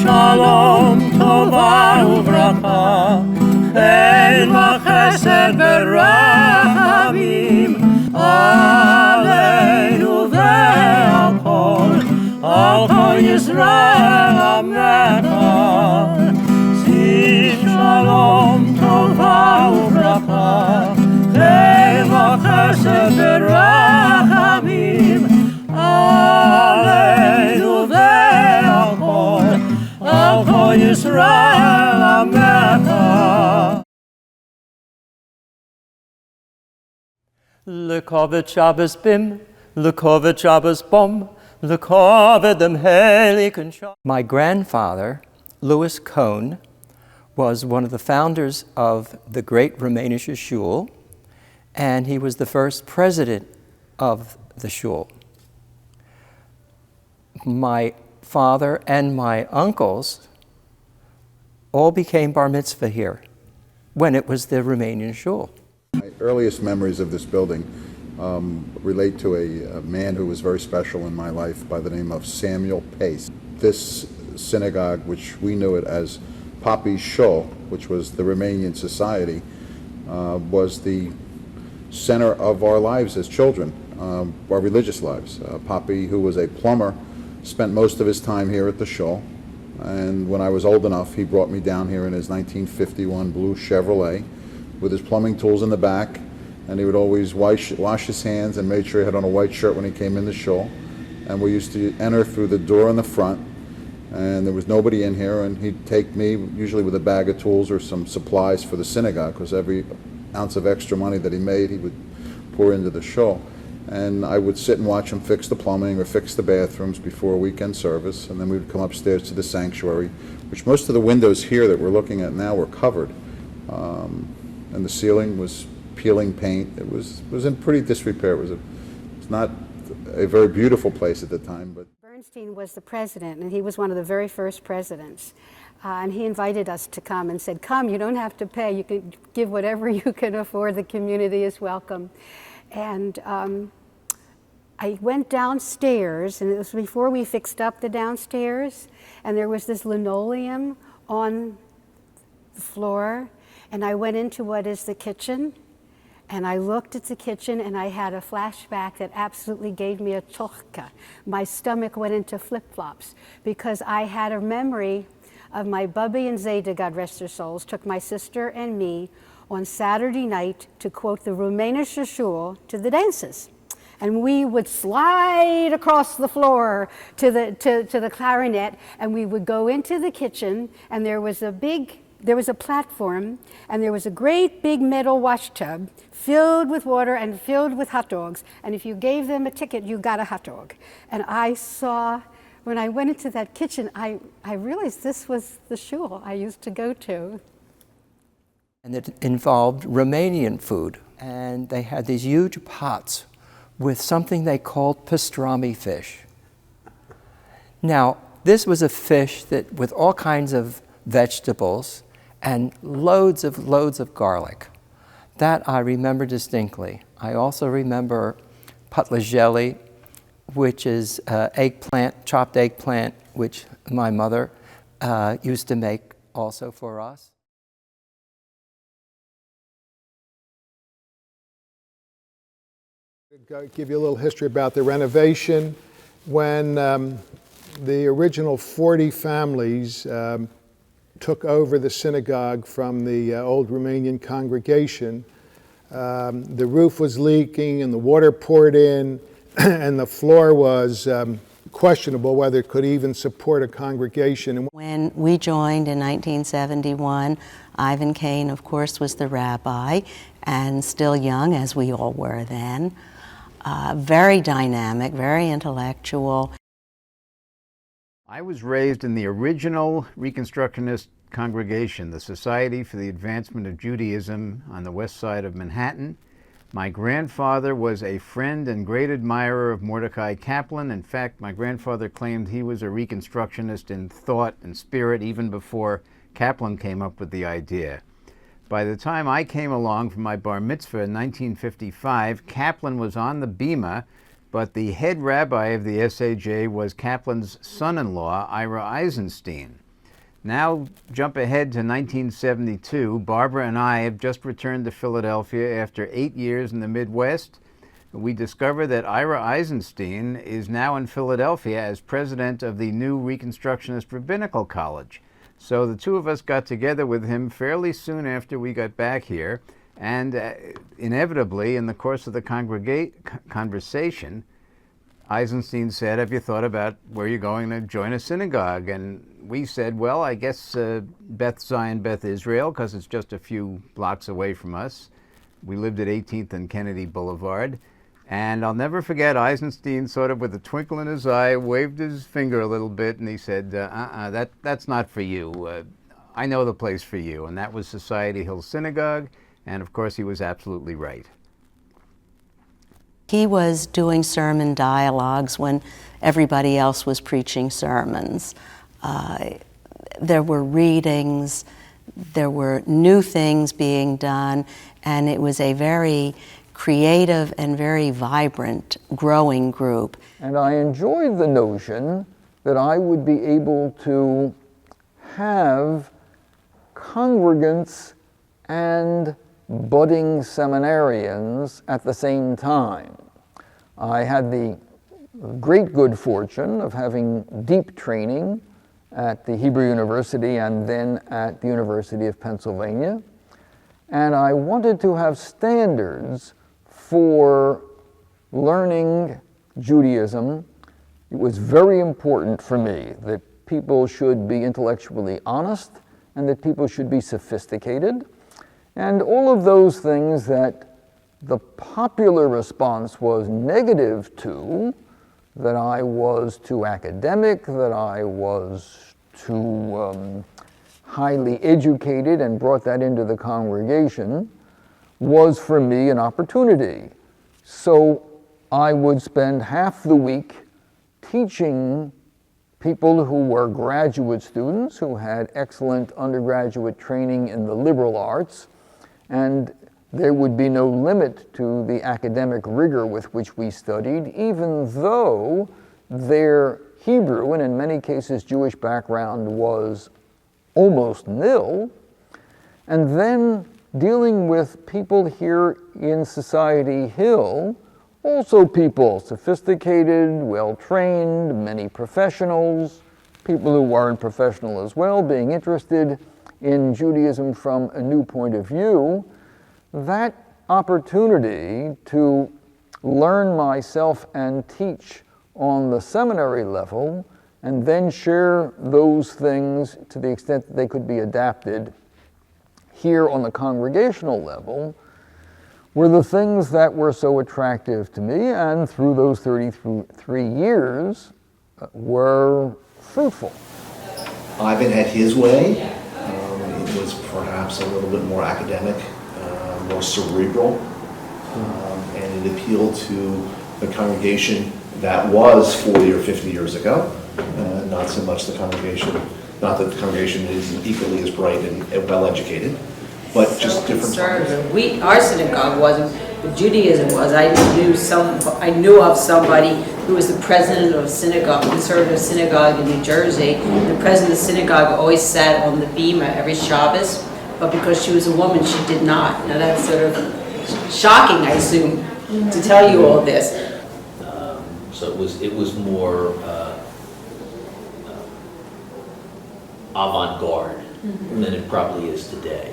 shalom tova uvracha, chen v'chesed berachamim, aleinu ve'al kol Yisrael Amecha. Ziv shalom tova uvracha, chen v'chesed berachamim, aleinu ve'al kol Yisrael Amecha. L'kovet Shabbos bim, l'kovet Shabbos bom, l'kovet dem heiligen Shabbos. My grandfather, Louis Cohn, was one of the founders of the great Rumänische Shul, and he was the first president of the shul. My father and my uncles all became bar mitzvah here when it was the Romanian shul. My earliest memories of this building relate to a man who was very special in my life by the name of Samuel Pace. This synagogue, which we knew it as Papi's Shul, which was the Romanian society, was the center of our lives as children, our religious lives. Papi, who was a plumber, spent most of his time here at the shul, and when I was old enough, he brought me down here in his 1951 blue Chevrolet with his plumbing tools in the back, and he would always wash his hands and made sure he had on a white shirt when he came in the shul. And we used to enter through the door in the front, and there was nobody in here, and he'd take me, usually with a bag of tools or some supplies for the synagogue, because every ounce of extra money that he made, he would pour into the shul. And I would sit and watch him fix the plumbing or fix the bathrooms before weekend service, and then we would come upstairs to the sanctuary, which most of the windows here that we're looking at now were covered. And the ceiling was peeling paint. It was in pretty disrepair. It was not a very beautiful place at the time. But Bernstein was the president, and he was one of the very first presidents. And he invited us to come and said, come, you don't have to pay. You can give whatever you can afford. The community is welcome. And I went downstairs, and it was before we fixed up the downstairs, and there was this linoleum on the floor. And I went into what is the kitchen, and I looked at the kitchen, and I had a flashback that absolutely gave me a tochka. My stomach went into flip-flops, because I had a memory of my Bubby and Zeta, God rest their souls, took my sister and me on Saturday night to quote the Rumänische Shul to the dances. And we would slide across the floor to the clarinet, and we would go into the kitchen, and there was a platform, and there was a great big metal wash tub filled with water and filled with hot dogs. And if you gave them a ticket, you got a hot dog. And I saw, when I went into that kitchen, I realized this was the shul I used to go to. And it involved Romanian food. And they had these huge pots with something they called pastrami fish. Now, this was a fish that with all kinds of vegetables and loads of garlic. That I remember distinctly. I also remember patlajeli, which is eggplant, chopped eggplant, which my mother used to make also for us. I'll give you a little history about the renovation. When the original 40 families took over the synagogue from the old Romanian congregation, the roof was leaking and the water poured in, and the floor was questionable whether it could even support a congregation. When we joined in 1971, Ivan Kane, of course, was the rabbi, and still young, as we all were then. Very dynamic, very intellectual. I was raised in the original Reconstructionist congregation, the Society for the Advancement of Judaism on the west side of Manhattan. My grandfather was a friend and great admirer of Mordecai Kaplan. In fact, my grandfather claimed he was a Reconstructionist in thought and spirit even before Kaplan came up with the idea. By the time I came along for my bar mitzvah in 1955, Kaplan was on the bima, but the head rabbi of the SAJ was Kaplan's son-in-law, Ira Eisenstein. Now jump ahead to 1972. Barbara and I have just returned to Philadelphia after 8 years in the Midwest. We discover that Ira Eisenstein is now in Philadelphia as president of the new Reconstructionist Rabbinical College. So the two of us got together with him fairly soon after we got back here, and inevitably, in the course of the conversation, Eisenstein said, "Have you thought about where you're going to join a synagogue?" And we said, "Well, I guess Beth Zion, Beth Israel, because it's just a few blocks away from us." We lived at 18th and Kennedy Boulevard. And I'll never forget, Eisenstein, sort of with a twinkle in his eye, waved his finger a little bit, and he said, that's not for you. I know the place for you. And that was Society Hill Synagogue. And of course, he was absolutely right. He was doing sermon dialogues when everybody else was preaching sermons. There were readings, there were new things being done, and it was a very creative and very vibrant, growing group. And I enjoyed the notion that I would be able to have congregants and budding seminarians at the same time. I had the great good fortune of having deep training at the Hebrew University and then at the University of Pennsylvania. And I wanted to have standards for learning Judaism. It was very important for me that people should be intellectually honest and that people should be sophisticated. And all of those things that the popular response was negative to, that I was too academic, that I was too highly educated and brought that into the congregation, was for me an opportunity. So I would spend half the week teaching people who were graduate students who had excellent undergraduate training in the liberal arts, and there would be no limit to the academic rigor with which we studied, even though their Hebrew, and in many cases Jewish background, was almost nil. And then dealing with people here in Society Hill, also people sophisticated, well-trained, many professionals, people who weren't professional as well, being interested in Judaism from a new point of view. That opportunity to learn myself and teach on the seminary level and then share those things to the extent that they could be adapted here on the congregational level were the things that were so attractive to me, and through those 33 years were fruitful. Ivan had his way. It was perhaps a little bit more academic, more cerebral, and it appealed to the congregation that was 40 or 50 years ago, not so much the congregation, not that the congregation is equally as bright and well-educated, but so just different times. Our synagogue wasn't, but Judaism was. I knew of somebody who was the president of a synagogue, conservative synagogue in New Jersey. The president of the synagogue always sat on the bima every Shabbos, but because she was a woman, she did not. Now that's sort of shocking, I assume, to tell you all this. So it was more avant-garde than it probably is today.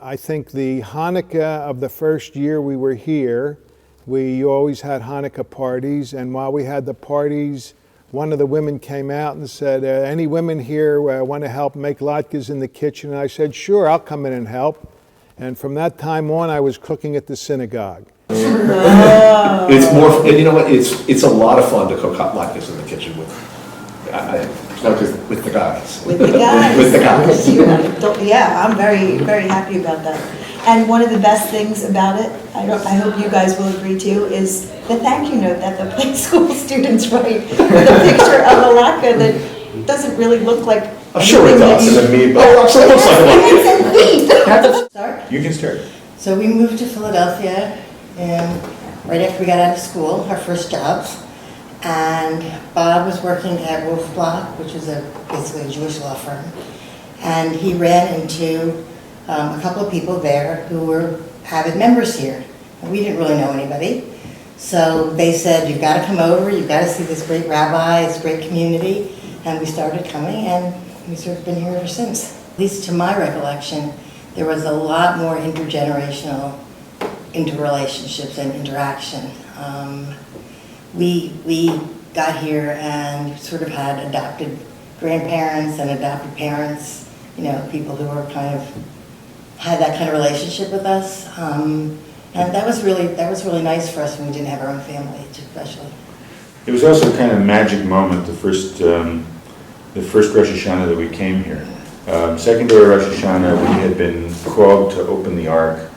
I think the Hanukkah of the first year we were here, we always had Hanukkah parties, and while we had the parties, one of the women came out and said, any women here want to help make latkes in the kitchen? And I said, sure, I'll come in and help. And from that time on, I was cooking at the synagogue. It's more, and you know what, it's a lot of fun to cook hot latkes in the kitchen with the guys. With the guys. With the guys. Yeah, I'm very, very happy about that. And one of the best things about it, I hope you guys will agree too, is the thank you note that the play school students write with a picture of a latke that doesn't really look like. I'm sure it does, and then me, but it looks like Sorry? You can start. So we moved to Philadelphia right after we got out of school, our first jobs. and Bob was working at Wolf Block, which is basically a Jewish law firm, and he ran into a couple of people there who were avid members here. And we didn't really know anybody, so they said, "You've got to come over, you've got to see this great rabbi, this great community," and we started coming, and we've sort of been here ever since. At least to my recollection, there was a lot more intergenerational interrelationships and interaction. We got here and sort of had adopted grandparents and adopted parents, you know, people who were kind of, had that kind of relationship with us. And that was really nice for us when we didn't have our own family, especially. It was also kind of a magic moment, the first Rosh Hashanah that we came here. Second day of Rosh Hashanah, we had been called to open the Ark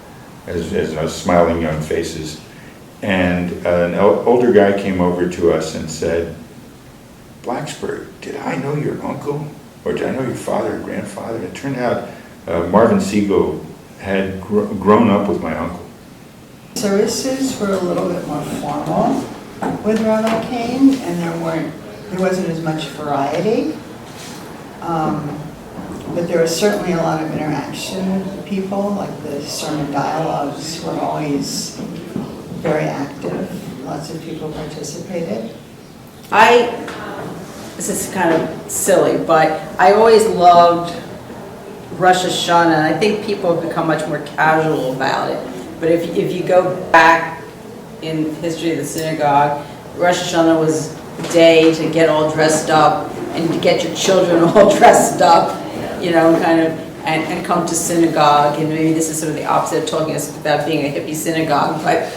as smiling young faces. And an older guy came over to us and said, "Blacksburg, did I know your uncle? Or did I know your father or grandfather?" And it turned out Marvin Siegel had grown up with my uncle. Services were a little bit more formal with Rabbi Kane, and there wasn't as much variety. But there was certainly a lot of interaction with people, like the sermon dialogues were always very active. Lots of people participated. This is kind of silly, but I always loved Rosh Hashanah, and I think people have become much more casual about it. But if you go back in history of the synagogue, Rosh Hashanah was a day to get all dressed up and to get your children all dressed up, you know, and come to synagogue. And maybe this is sort of the opposite of talking about being a hippie synagogue, but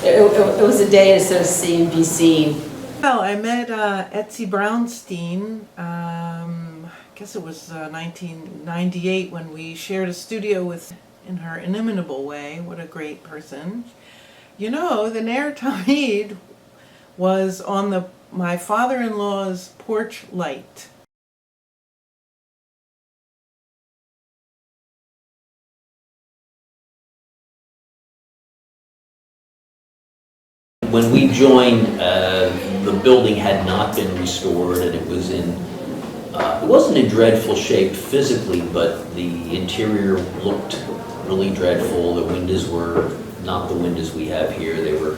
it was a day to sort of see and be seen. Well, I met Etsy Brownstein, I guess it was 1998 when we shared a studio in her inimitable way. What a great person. You know, the Ner Tamid was on my father-in-law's porch light. When we joined, the building had not been restored, and it was it wasn't in dreadful shape physically, but the interior looked really dreadful. The windows were not the windows we have here. They were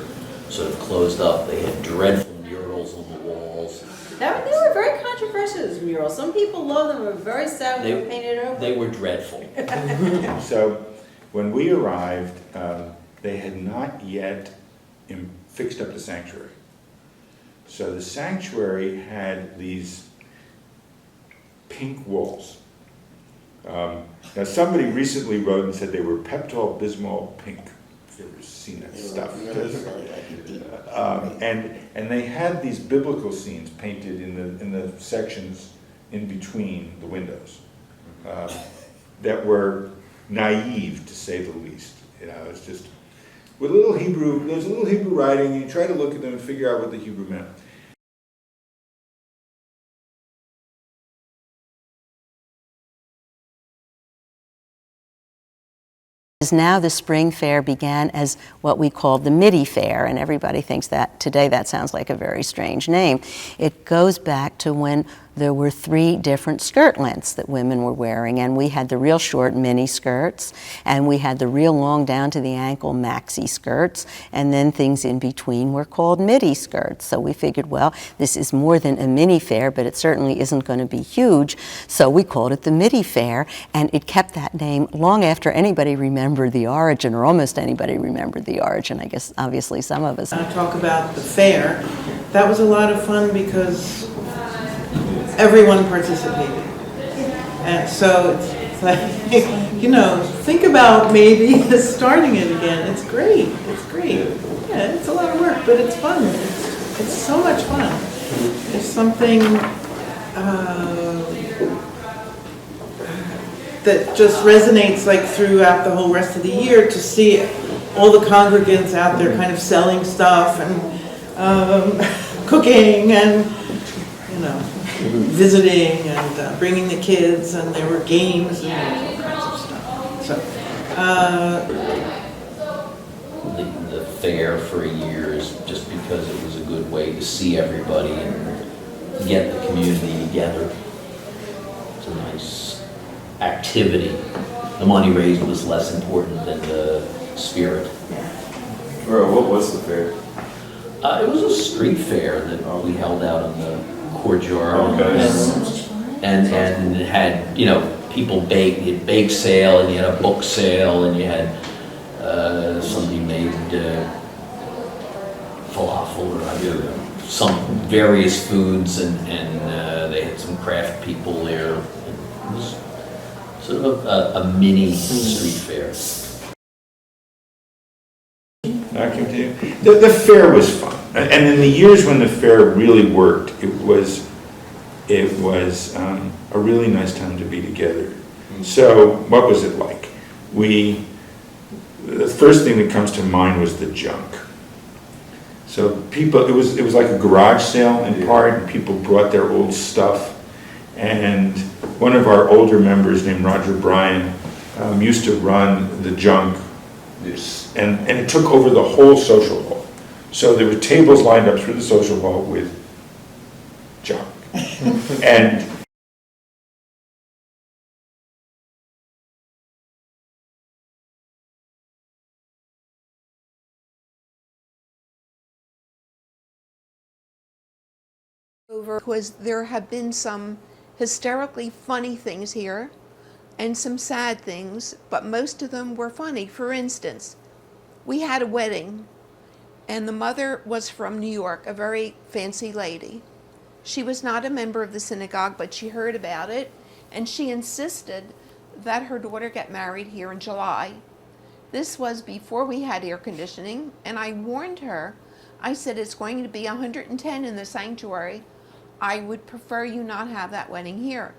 sort of closed up. They had dreadful murals on the walls. They were very controversial, those murals. Some people loved them, were very sad when they were painted over. They were dreadful. So when we arrived, they had not yet fixed up the sanctuary. So the sanctuary had these pink walls. Now somebody recently wrote and said they were Pepto-Bismol pink. If you ever seen that stuff. And they had these biblical scenes painted in the sections in between the windows that were naive, to say the least. You know, it's just with a little Hebrew. There's a little Hebrew writing, and you try to look at them and figure out what the Hebrew meant. Now the spring fair began as what we called the Midi Fair, and everybody thinks that today that sounds like a very strange name. It goes back to when there were 3 different skirt lengths that women were wearing, and we had the real short mini skirts, and we had the real long down to the ankle maxi skirts, and then things in between were called midi skirts. So we figured, well, this is more than a mini fair, but it certainly isn't going to be huge, so we called it the Midi Fair, and it kept that name long after anybody remembered the origin, or almost anybody remembered the origin. I guess obviously some of us. I talk about the fair. That was a lot of fun because everyone participated. And so it's like, you know, think about maybe starting it again. It's great. It's great. Yeah, it's a lot of work, but it's fun. It's so much fun. It's something that just resonates like throughout the whole rest of the year, to see all the congregants out there kind of selling stuff and cooking and, you know, visiting and bringing the kids, and there were games and all kinds of stuff. So The fair for years, just because it was a good way to see everybody and get the community together. It's a nice activity. The money raised was less important than the spirit. What was the fair? It was a street fair that we held out in the courtyard. And it had, you know, people bake, you had bake sale, and you had a book sale, and you had somebody made falafel, or I don't know, some various foods, and they had some craft people there. It was sort of a mini street fair. I continue. The fair was fun, and in the years when the fair really worked, it was a really nice time to be together. So what was it like? The first thing that comes to mind was the junk. So people, it was like a garage sale in part, and people brought their old stuff. And one of our older members named Roger Bryan used to run the junk, and it took over the whole social hall. So there were tables lined up through the social hall with junk. And because there have been some hysterically funny things here and some sad things, but most of them were funny. For instance, we had a wedding, and the mother was from New York, a very fancy lady. She was not a member of the synagogue, but she heard about it, and she insisted that her daughter get married here in July. This was before we had air conditioning, and I warned her. I said, it's going to be 110 in the sanctuary. I would prefer you not have that wedding here.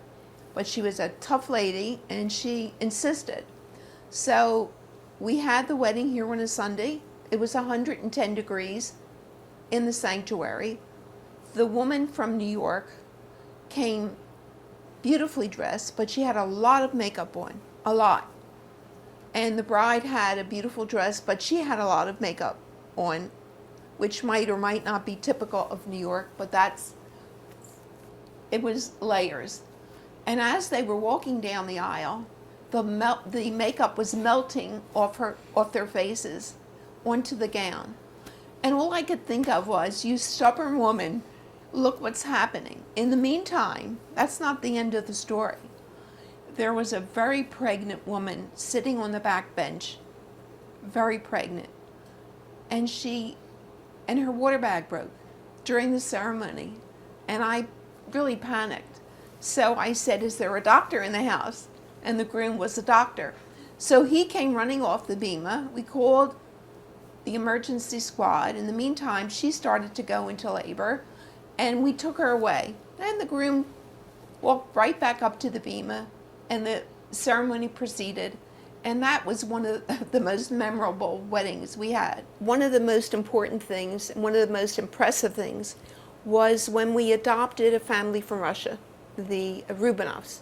But she was a tough lady, and she insisted. So we had the wedding here on a Sunday. It was 110 degrees in the sanctuary. The woman from New York came beautifully dressed, but she had a lot of makeup on, a lot. And the bride had a beautiful dress, but she had a lot of makeup on, which might or might not be typical of New York, but it was layers. And as they were walking down the aisle, the makeup was melting off their faces onto the gown. And all I could think of was, you stubborn woman, look what's happening. In the meantime, that's not the end of the story. There was a very pregnant woman sitting on the back bench, very pregnant, and her water bag broke during the ceremony, and I really panicked. So I said, is there a doctor in the house? And the groom was a doctor. So he came running off the bima. We called the emergency squad. In the meantime, she started to go into labor, and we took her away. And the groom walked right back up to the bima, and the ceremony proceeded. And that was one of the most memorable weddings we had. One of the most important things, and one of the most impressive things, was when we adopted a family from Russia, the Rubanovs,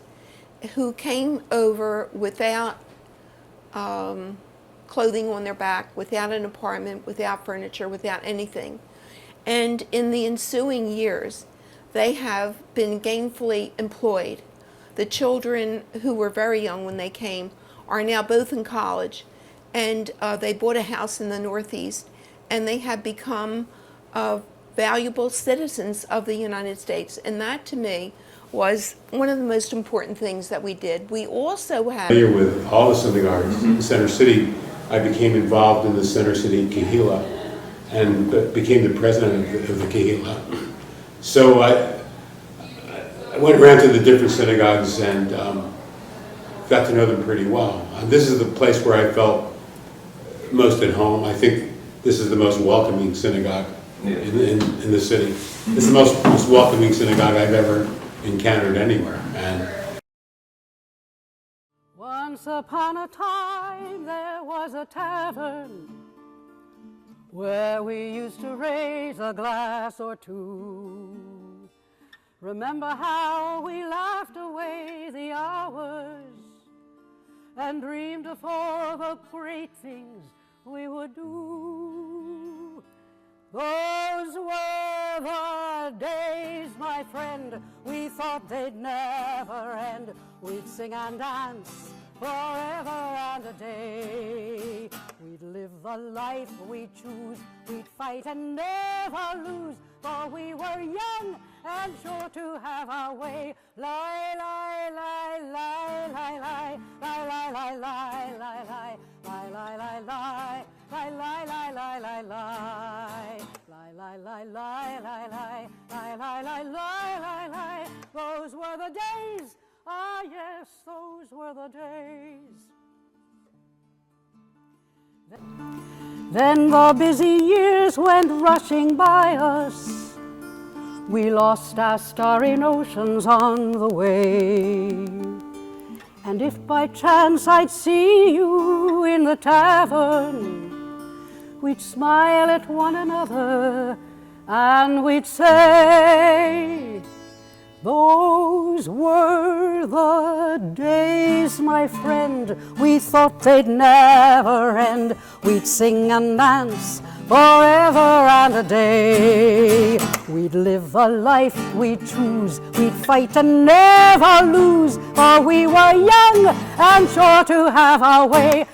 who came over without clothing on their back, without an apartment, without furniture, without anything. And in the ensuing years, they have been gainfully employed. The children, who were very young when they came, are now both in college, and they bought a house in the Northeast, and they have become valuable citizens of the United States. And that, to me, was one of the most important things that we did. We also have... With all the synagogues in Center City, I became involved in the Center City Kehillah and became the president of the Kehillah. So I went around to the different synagogues and got to know them pretty well. This is the place where I felt most at home. I think this is the most welcoming synagogue in the city. It's the most welcoming synagogue I've ever encountered anywhere. And once upon a time there was a tavern where we used to raise a glass or two. Remember how we laughed away the hours and dreamed of all the great things we would do. Those were my friend, we thought they'd never end. We'd sing and dance forever and a day. We'd live the life we choose, we'd fight and never lose, for we were young and sure to have our way. Lie, lie, lie, lie, lie, lie, lie, lie, lie, lie, lie, lie, lie, lie, lie, lie. Lie, lie, lie, lie, lie, lie. Lie, lie, lie, lie, lie, lie. Lie, lie, lie, lie, lie, lie. Those were the days. Ah, yes, those were the days. Then the busy years went rushing by us. We lost our starry notions on the way. And if by chance I'd see you in the tavern, we'd smile at one another and we'd say, those were the days, my friend, we thought they'd never end. We'd sing and dance forever and a day. We'd live a life we'd choose, we'd fight and never lose, for we were young and sure to have our way.